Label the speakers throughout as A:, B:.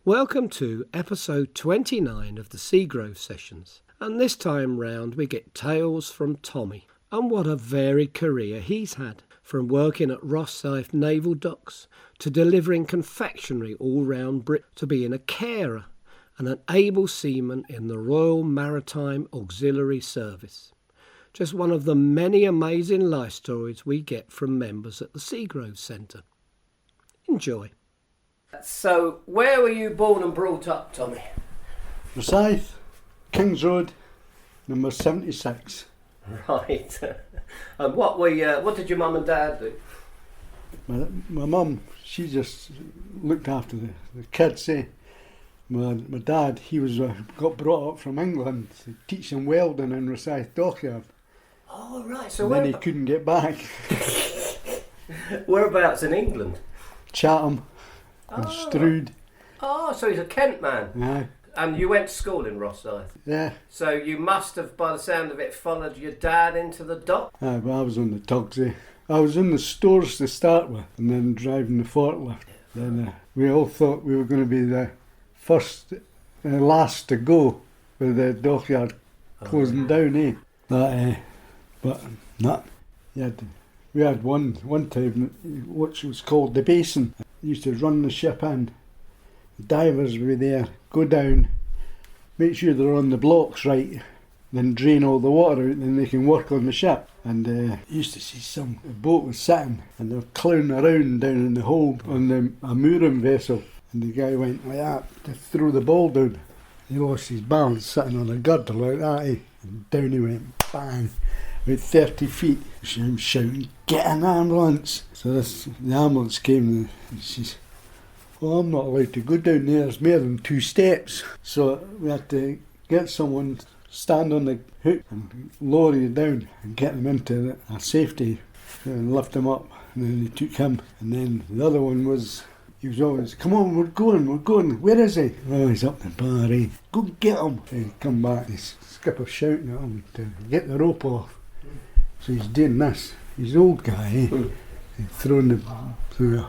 A: Welcome to episode 29 of the Seagrove Sessions, and this time round we get tales from Tommy, and what a varied career he's had, from working at Rosyth Naval Docks to delivering confectionery all round Britain to being a carer and an able seaman in the Royal Maritime Auxiliary Service. Just one of the many amazing life stories we get from members at the Seagrove Centre. Enjoy. So, where were you born and brought up, Tommy?
B: Rosyth, Kings Road, number 76.
A: Right. And what did your mum and dad do?
B: My mum, she just looked after the kids. My dad, he was got brought up from England to teach them welding in Rosyth dockyard.
A: Oh, right. So
B: then he couldn't get back.
A: Whereabouts in England?
B: Chatham and Strood.
A: Oh, so he's a Kent man.
B: Yeah.
A: And you went to school in Rosyth?
B: Yeah.
A: So you must have, by the sound of it, followed your dad into the dock?
B: Aye, but I was on the tugs. I was in the stores to start with and then driving the forklift. Then we all thought we were going to be the first and last to go with the dockyard closing down, but not. We had one time which was called the basin. Used to run the ship in. The divers were there, go down, make sure they're on the blocks right, then drain all the water out, then they can work on the ship. And used to see a boat was sitting and they were clowning around down in the hold on a mooring vessel. And the guy went like that to throw the ball down. He lost his balance sitting on a girder like that, and down he went, bang, about 30 feet. She was shouting, "Get an ambulance!" So the ambulance came and she says, "Well, I'm not allowed to go down there, there's more than 2 steps." So we had to get someone to stand on the hook and lower you down and get them into a safety and lift them up. And then they took him. And then the other one was, he was always, "Come on, we're going. Where is he?" "Oh, he's up the bar, eh? Go get him." And he'd come back, the skipper shouting at him to get the rope off. So he's doing this. He's an old guy, He's throwing the through,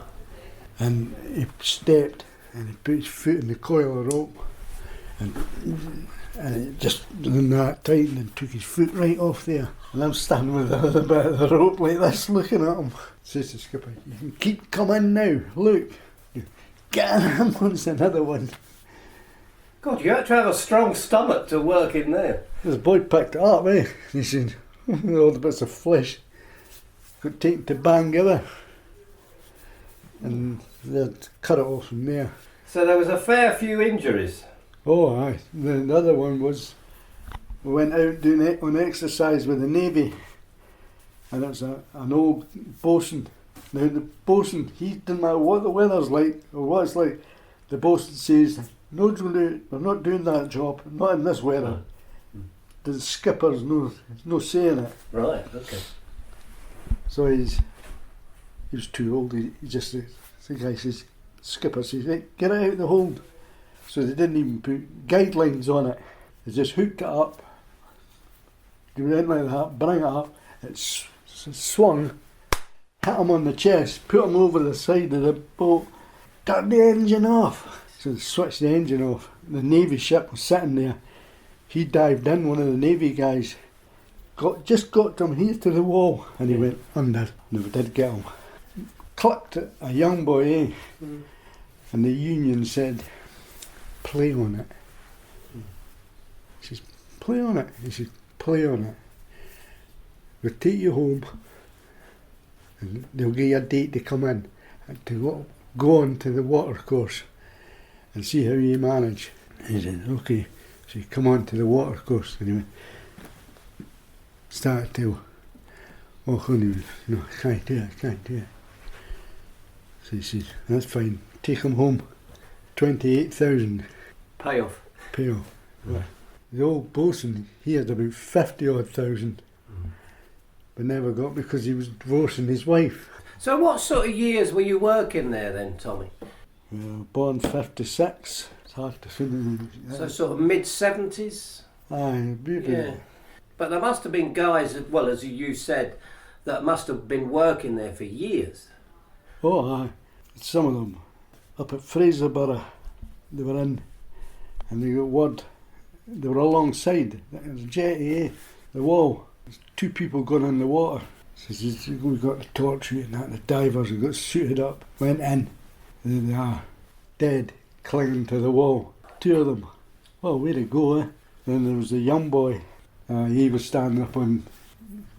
B: and he stepped and he put his foot in the coil of rope, and it just done that tight and took his foot right off there. And I'm standing with the bit of the rope like this, looking at him. Says the skipper, "You can keep coming now. Look, get an ambulance." Another one.
A: God, you had to have a strong stomach to work in there.
B: This boy picked it up, He said, all the bits of flesh got taken to Bangor, and they'd cut it off from there.
A: So there was a fair few injuries.
B: Oh, aye. The other one was, we went out doing it on exercise with the Navy, and it was an old bosun. Now the bosun, he didn't matter what the weather's like or what it's like, the bosun says, "No, Julie, we're not doing that job, not in this weather." The skipper's no saying it.
A: Right, okay.
B: So he was too old. He just, the guy says, skipper says, "Hey, get it out of the hold." So they didn't even put guidelines on it. They just hooked it up, do it in like that, bring it up. It swung, hit him on the chest, put him over the side of the boat, turn the engine off. So they switched the engine off. The Navy ship was sitting there. He dived in, one of the Navy guys, just got him here to the wall, and he went under. Never did get him. Clipped a young boy, and the union said, "Play on it." He says, "Play on it." He says, "Play on it. We'll take you home, and they'll give you a date to come in, and to go on to the water course, and see how you manage." He said, "Okay." So he come on to the water course, and he went, started to, "Oh, honey, no, I can't do it. So he said, "That's fine, take him home, 28,000.
A: Payoff.
B: Right. The old bosun, he had about 50 odd thousand, but never got, because he was divorcing his wife.
A: So what sort of years were you working there then, Tommy?
B: Born 56. It's hard to think.
A: So sort of mid-70s?
B: Aye, maybe.
A: Yeah. But there must have been guys, well, as you said, that must have been working there for years.
B: Oh, aye. Some of them up at Fraserburgh, they were in, and they got word. They were alongside. There was a jetty, the wall. There's 2 people going in the water. Says, we got the torch and that. The divers we got suited up, went in. There they are, dead, clinging to the wall. 2 of them. Well, way to go, eh? Then there was a young boy. He was standing up on.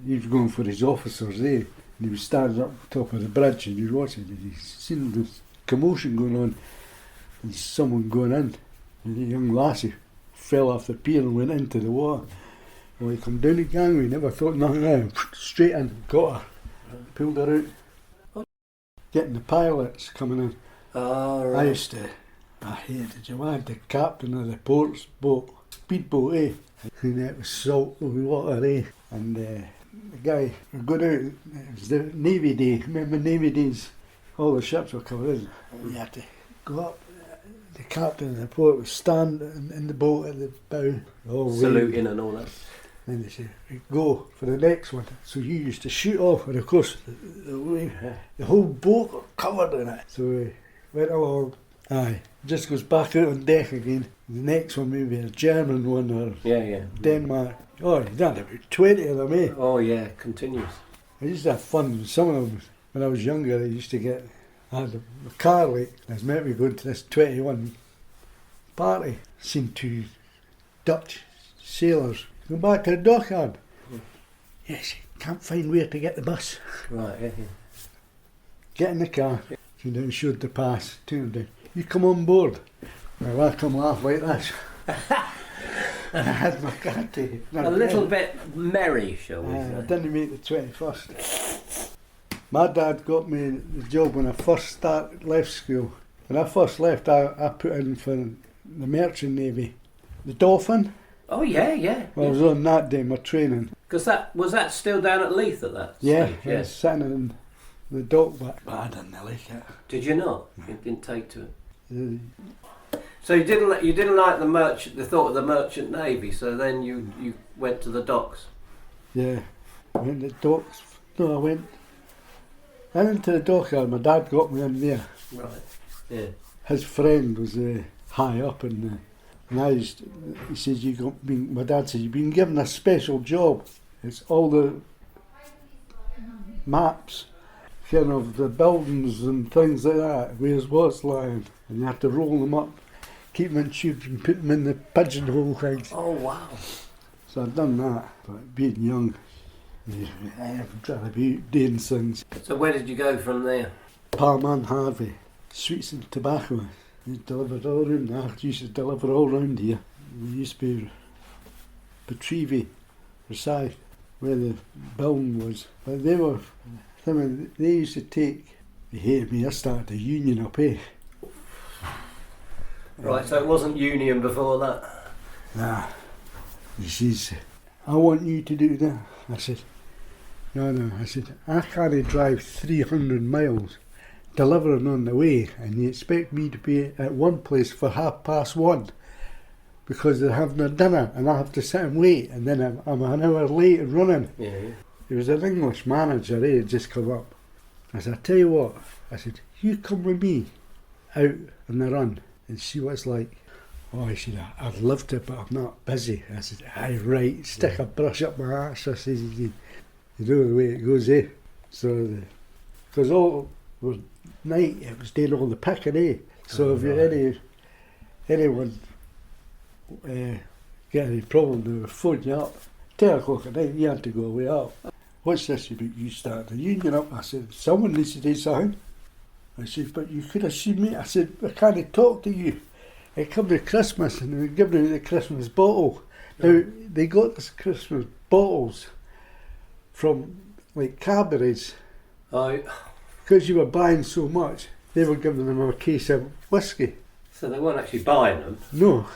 B: He was going for his officers, eh? And he was standing up top of the bridge and he was watching. And he seen this commotion going on. And someone going in. And the young lassie fell off the pier and went into the water. Well, he come down the gangway, never thought nothing of it. Straight in, got her, pulled her out. Getting the pilots coming in.
A: Oh, right.
B: I hated you. I had the captain of the port's boat, speedboat, eh? And it was salt water, eh? And the guy got out, it was the Navy Day. Remember Navy Days? All the ships were coming in. You had to go up. The captain of the port was standing in the boat at the bow. All
A: saluting and all that.
B: And they said, go for the next one. So you used to shoot off, and of course the whole boat got covered in it. So we went along. Aye, just goes back out on deck again. The next one maybe a German one or Denmark. Oh, you done about 20 of them, eh?
A: Oh yeah, continuous.
B: I used to have fun with some of them. When I was younger, I used to get. I had a car late. I was meant to be going to this 21 party. Seen 2 Dutch sailors. Go back to the dockyard. Yes, can't find where to get the bus.
A: Right, yeah.
B: Get in the car. Came down, showed the pass. Turned down. You come on board. Well, I come laugh like this. And I had my car ticket.
A: A little bit merry, shall we say.
B: I didn't make the 21st. My dad got me the job when I first left school. When I first left, I put in for the Merchant Navy. The Dolphin.
A: Oh yeah.
B: Well, I was on that day, my training.
A: Because that still down at Leith at that
B: stage?
A: Yeah,
B: I was sitting in the dock back. But I didn't like it.
A: Did you not? You didn't take to it. So you didn't like the thought of the Merchant Navy. So then you went to the docks.
B: Yeah, I went to the docks. No, I went into the dockyard. My dad got me in there.
A: Right. Yeah.
B: His friend was high up in the. And he says, my dad says, you've been given a special job. It's all the maps, kind of the buildings and things like that, where's what's lying. And you have to roll them up, keep them in tubes and put them in the pigeonhole things.
A: Oh, wow.
B: So I've done that, but being young, I'm trying to be doing things.
A: So where did you go from there?
B: Palman Harvey, sweets and tobacco. He delivered all around. I used to deliver all around here. We used to be Petrivi, Versailles, where the building was. But they used to take. They hated me. I started a union up here.
A: Right, so it wasn't union before that.
B: Nah. He says, I want you to do that. I said, no. I said, I can't drive 300 miles. Delivering on the way, and you expect me to be at one place for 1:30 because they're having their dinner and I have to sit and wait, and then I'm an hour late and running.
A: Yeah.
B: There was an English manager had just come up. I said, I tell you what, I said, you come with me out on the run and see what it's like. Oh, I said, I'd love to, but I'm not busy. I said, aye, right, stick a brush up my arse. I said, you know the way it goes, eh? So, because all was night, it was doing all the picking, eh? So if anyone get any problem, they would phone you up. 10 o'clock at night, you had to go away up. What's this about you starting a union up? I said, someone needs to do something. I said, but you could have seen me. I said, I can't talk to you. It come to Christmas and they were giving out the Christmas bottle. Now, they got this Christmas bottles from like Cadbury's. Because you were buying so much, they were giving them a case of whiskey.
A: So they weren't actually buying them?
B: No.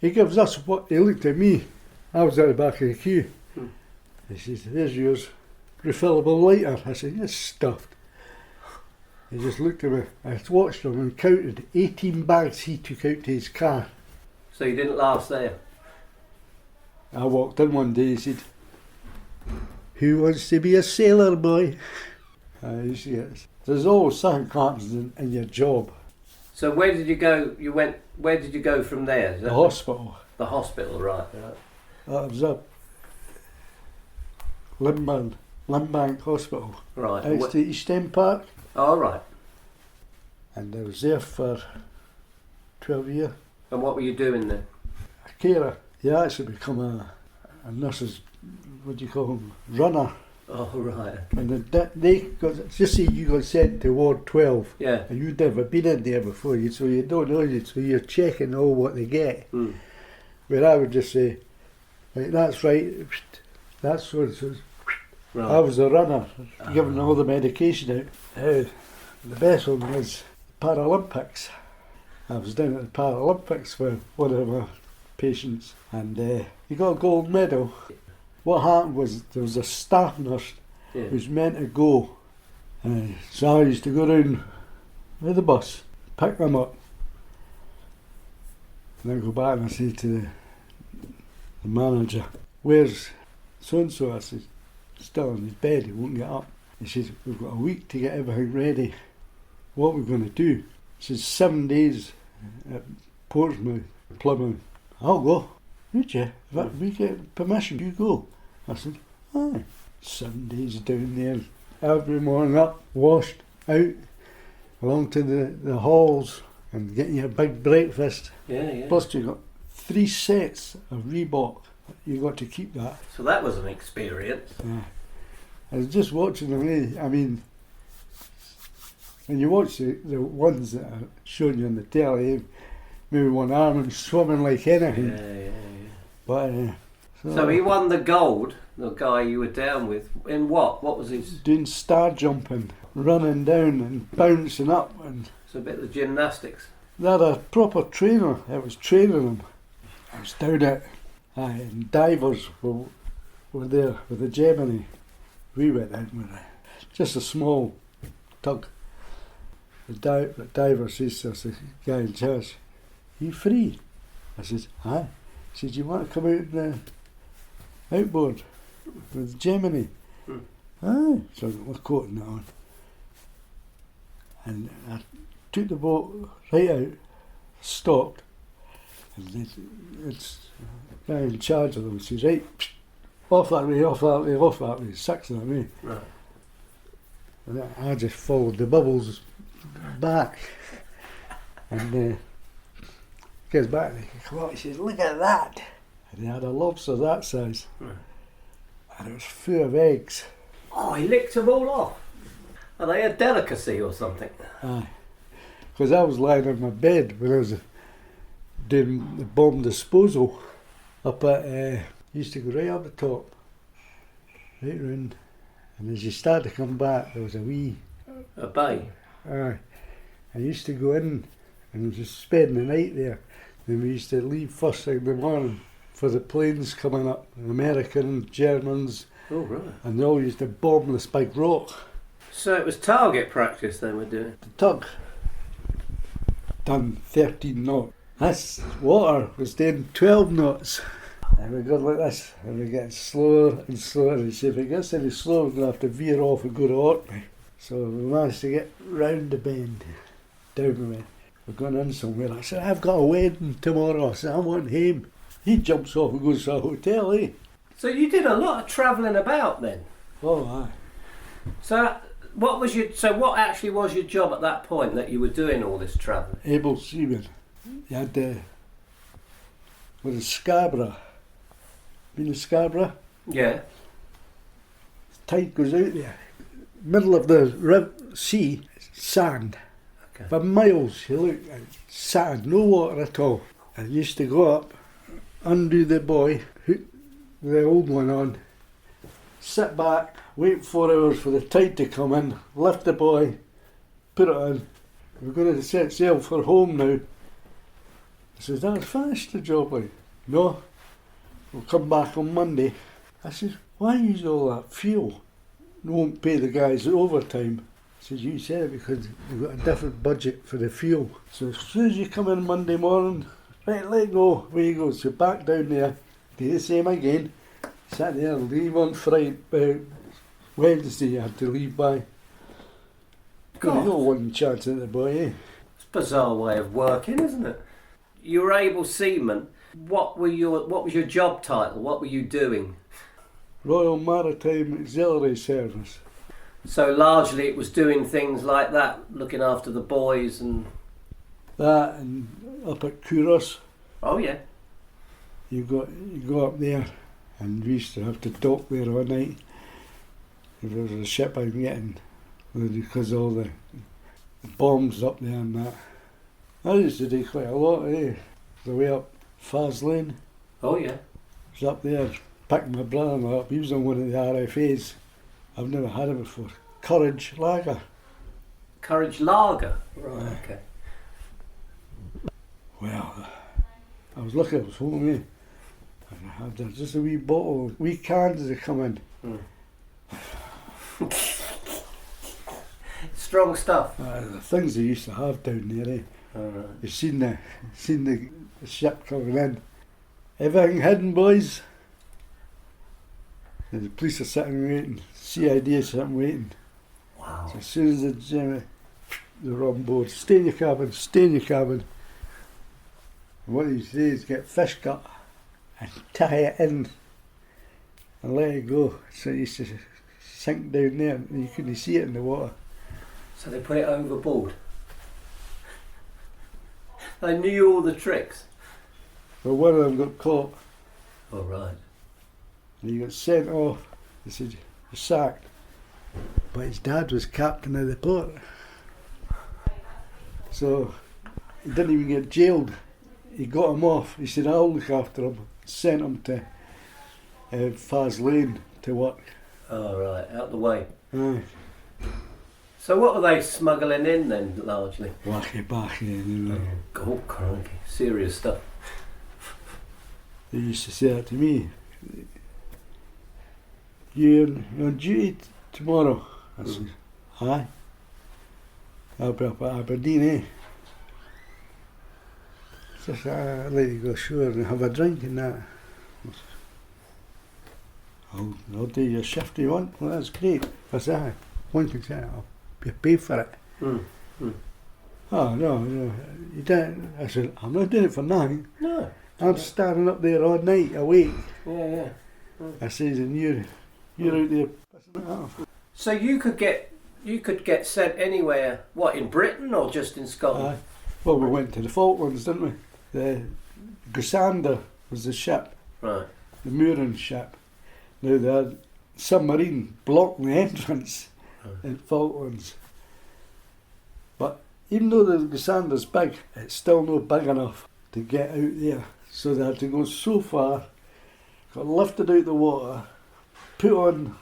B: He gives us what, he looked at me. I was at the back of the queue. He says, here's yours, refillable lighter. I said, you're stuffed. He just looked at me. I watched him and counted 18 bags he took out to his car.
A: So you didn't last there?
B: I walked in one day, he said, who wants to be a sailor boy? There's always something happens in your job.
C: So where did you go? Where did you go from there? Is that
B: The hospital.
C: The hospital, right.
B: That was up Limbank Hospital.
C: Right.
B: Out to East End Park.
C: Oh, right.
B: And I was there for 12 years.
C: And what were you doing there?
B: A carer. You actually become a nurse's, what do you call them, runner.
C: Oh, right.
B: And they got, just say you got sent to Ward 12.
C: Yeah.
B: And you'd never been in there before, so you don't know it, so you're checking all what they get.
C: Mm.
B: Where I would just say, right, that's right, that's what it was.
C: Right.
B: I was a runner, giving all the medication out. The best one was Paralympics. I was down at the Paralympics for one of my patients, and he got a gold medal. What happened was there was a staff nurse who was meant to go, so I used to go round with the bus, pick them up, and then go back and I say to the manager, "Where's so-and-so?" I said, "Still in his bed, he won't get up." He says, "We've got a week to get everything ready. What are we going to do?" He says, 7 days at Portsmouth, Plymouth. "I'll go." "Would you? If we get permission, you go." I said, "Aye." 7 days down there, every morning up, washed, out, along to the halls and getting your big breakfast.
C: Yeah.
B: Plus you got 3 sets of Reebok. You got to keep that.
C: So that was an experience.
B: Yeah. I was just watching them. I mean, when you watch the ones that are showing you on the telly, maybe one arm and swimming like anything.
C: Yeah.
B: But
C: So he won the gold, the guy you were down with, in what? What was his...
B: doing star jumping, running down and bouncing up, and
C: It's a bit of gymnastics.
B: they had a proper trainer that was training them. I was down at, and divers were there with the Gemini. We went out with just a small tug. The diver says to us, the guy in charge, "Are you free?" I says, "Aye." He says, "Do you want to come out in the outboard with Gemini?" "Aye." So I got my coat and that on. And I took the boat right out, stopped, and it's the guy in charge of them says, "Right, off that way, off that way, off that way." 6 of them, eh?
C: Right.
B: And I just followed the bubbles back. And gets back and he comes out, he says, "Look at that." And he had a lobster that size.
C: Right.
B: And it was full of eggs.
C: Oh, he licked them all off. Are they a delicacy or something?
B: Aye. Because I was lying on my bed when I was doing the bomb disposal up at, used to go right up the top, right round. And as you start to come back, there was a wee...
C: A bay?
B: Aye. I used to go in and just spend the night there. Then we used to leave first thing in the morning for the planes coming up, American, Germans,
C: Oh, right.
B: and they all used to bomb this big rock.
C: So it was target practice then we're doing?
B: The tug done 13 knots. This water was doing 12 knots. And we got like this, and we're getting slower and slower. And if it gets any slower, we're going to have to veer off and go to Orkney. So we managed to get round the bend, down the way. We're going in somewhere. I said, "I've got a wedding tomorrow." I said, "I want home." He jumps off and goes to a hotel, eh?
C: So you did a lot of travelling about then?
B: Oh, aye.
C: So what actually was your job at that point that you were doing all this travelling?
B: Able seaman. You had with a Scarborough. Been to Scarborough?
C: Yeah.
B: Tide goes out there. Middle of the sea, sand.
C: Okay.
B: For miles you look at sand, no water at all. I used to go up, undo the buoy, hook the old one on, sit back, wait 4 hours for the tide to come in, lift the buoy, put it on. "We're going to set sail for home now." I says, "That's finished the job, like." "No, we'll come back on Monday." I says, "Why use all that fuel? We won't pay the guys overtime." I says, "You said it because we've got a different budget for the fuel. So as soon as you come in Monday morning, right, let go." Away you go. So back down there, do the same again. Sat there, leave on Friday, Wednesday I had to leave by.
C: God.
B: You got one chance at the boy, eh?
C: It's Bizarre way of working, isn't it? You were able seaman. What was your job title? What were you doing?
B: Royal Maritime Auxiliary Service.
C: So largely it was doing things like that, looking after the boys and...
B: That and up at Kouros,
C: Oh yeah.
B: you go up there, and we used to have to dock there all night. If there was a ship I'm getting, because all the bombs up there and that. I used to do quite a lot, eh? The way up Faz Lane,
C: Oh yeah.
B: I was up there picking my brother up. He was on one of the RFAs. I've never had it before. Courage Lager.
C: Courage Lager. Right, okay.
B: Well, I was lucky I was home, eh? And I had just a wee bottle, wee cans as they come in.
C: Strong stuff.
B: The things they used to have down there, eh?
C: Alright.
B: You've seen the ship coming in. Everything hidden, boys. And the police are sitting waiting. CID is sitting waiting.
C: Wow.
B: So as soon as they're on board, stay in your cabin, stay in your cabin. And what you say is get fish gut and tie it in and let it go. So it used to sink down there and you couldn't see it in the water.
C: So they put it overboard. They knew all the tricks.
B: Well, one of them got caught
C: Oh right.
B: and he got sent off. They said, you're sacked. But his dad was captain of the port. So he didn't even get jailed. He got him off. He said, I'll look after him. Sent him to Faz Lane to work.
C: Oh right, out the way.
B: Aye.
C: So what were they smuggling in then, largely?
B: Wacky backy, you know.
C: Oh crikey, serious stuff.
B: They used to say that to me. You're on duty tomorrow. I said, aye. I'll be up at Aberdeen, eh? Just I'd like to go ashore and have a drink and that. I'll do your shift you want. Well, that's great. I said, aye. One can say, I'll pay for it. Oh, no, you don't. I said, I'm not doing it for nothing.
C: No.
B: I'm standing up there all night awake.
C: Yeah.
B: I says, and you're out there pissing it off.
C: So you could get sent anywhere. What, in Britain or just in Scotland?
B: Aye. Well, we went to the Falklands, didn't we? The Gusander was the ship,
C: Right.
B: the mooring ship. Now they had submarine blocking the entrance in Falklands. But even though the Gusander's big, it's still not big enough to get out there. So they had to go so far, got lifted out the water, put on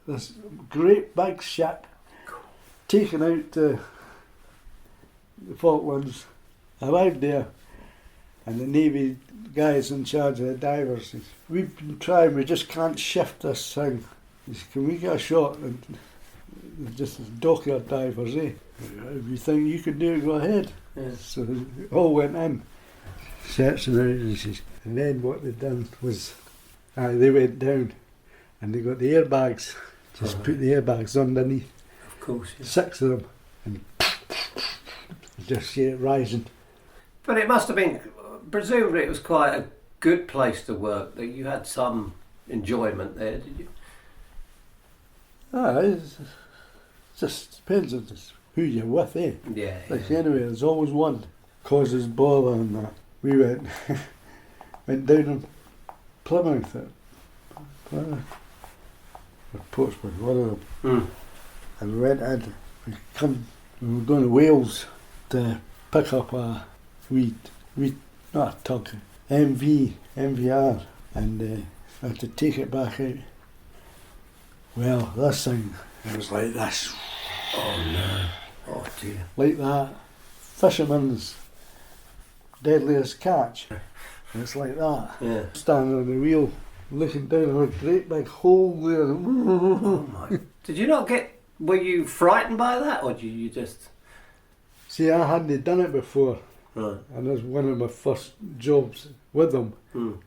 B: this great big ship, taken out to the Falklands, arrived there, and the Navy guys in charge of the divers says, we've been trying, we just can't shift this thing. He said, can we get a shot? And they're just dockyard divers, eh? If you think you can do it, go ahead.
C: Yeah.
B: So they all went in, searching out, and then what they'd done was, they went down and they got the airbags, just put the airbags underneath,
C: Of course. Yeah.
B: 6 of them, and just see it rising.
C: But it must have been, presumably it was quite a good place to work, that you had some enjoyment there, did you?
B: It just depends on who you're with, eh?
C: Yeah.
B: Like anyway, there's always one causes bother and that. We went down in Plymouth, or Portsmouth, one of them, and we went in. We were going to Wales to pick up a not a tug, MVR, and I had to take it back out. Well, this thing, it was like this.
C: Oh no. Oh dear.
B: Like that. Fisherman's deadliest catch. It's like that.
C: Yeah.
B: Standing on the wheel, looking down on a great big hole there.
C: Oh my. Did you not get, were you frightened by that, or did you just...
B: See, I hadn't done it before,
C: Right.
B: and it was one of my first jobs with them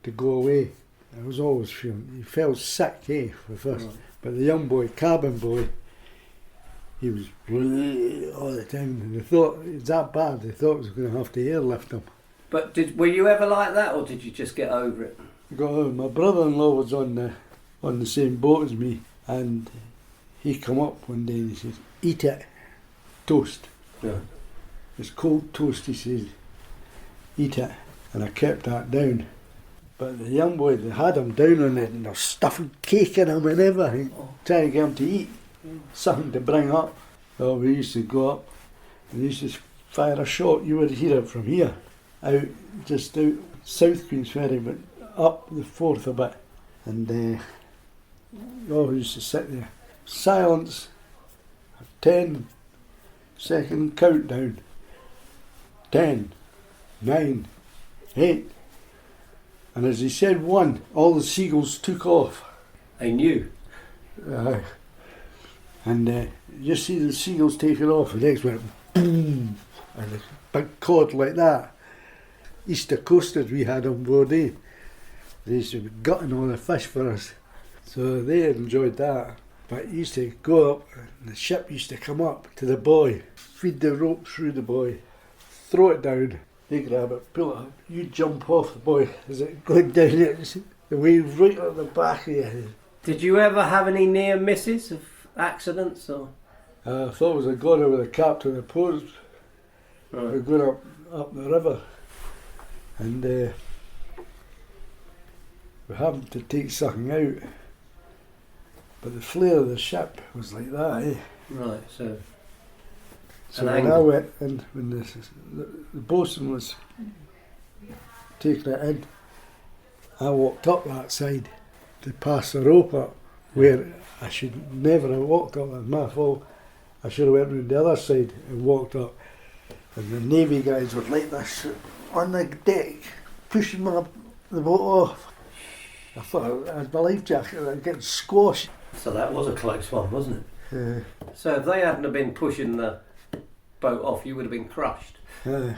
B: to go away. I was always feeling, you felt sick, for first.
C: Right.
B: But the young boy, cabin boy, he was all the time. And they thought it was that bad. They thought it was going to have to airlift him.
C: But were you ever like that, or did you just get over it?
B: My brother-in-law was on the same boat as me, and he come up one day and he says, "Eat it, toast."
C: Yeah.
B: It's cold toast, he says. Eat it. And I kept that down. But the young boy, they had him down on it and they're stuffing cake in him and everything, trying to get him to eat. Something to bring up. So we used to go up and they used to fire a shot. You would hear it from here, just out South Queen's Ferry, but up the Forth a bit. And we all used to sit there. Silence. 10-second countdown. 10, 9, 8. And as he said 1, all the seagulls took off.
C: They knew.
B: And you see the seagulls taking off, and the next went boom, and a big cod like that. Easter coasters we had on board, They used to be gutting all the fish for us. So they enjoyed that. But you used to go up, and the ship used to come up to the buoy, feed the rope through the buoy, throw it down, they grab it, pull it up, you jump off the buoy as it going down it, the wave right at the back of you.
C: Did you ever have any near misses of accidents, or?
B: I thought it was a goner with a captain of post.
C: Right.
B: We were going up the river, and we happened to take something out, but the flare of the ship was like that,
C: Right, so
B: when I went in, when the boatswain was taking it in, I walked up that side to pass the rope up, where I should never have walked up. It was my fault. I should have went round the other side and walked up. And the Navy guys were like this on the deck, pushing the boat off. I thought I had my life jacket, I was getting squashed.
C: So that was a close one, wasn't it? So if they hadn't have been pushing the boat off, you would have been crushed.
B: We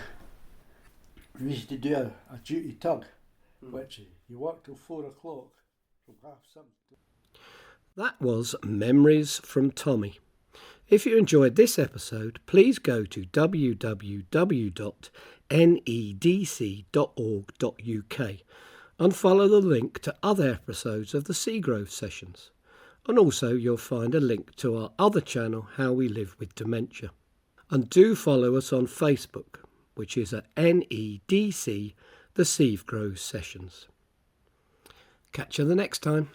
B: used to do a duty tug, which you worked till 4 o'clock from 7:30.
A: That was Memories from Tommy. If you enjoyed this episode, please go to www.nedc.org.uk and follow the link to other episodes of the Seagrove Sessions. And also you'll find a link to our other channel, How We Live with Dementia. And do follow us on Facebook, which is at NEDC, the Seagrove Sessions. Catch you the next time.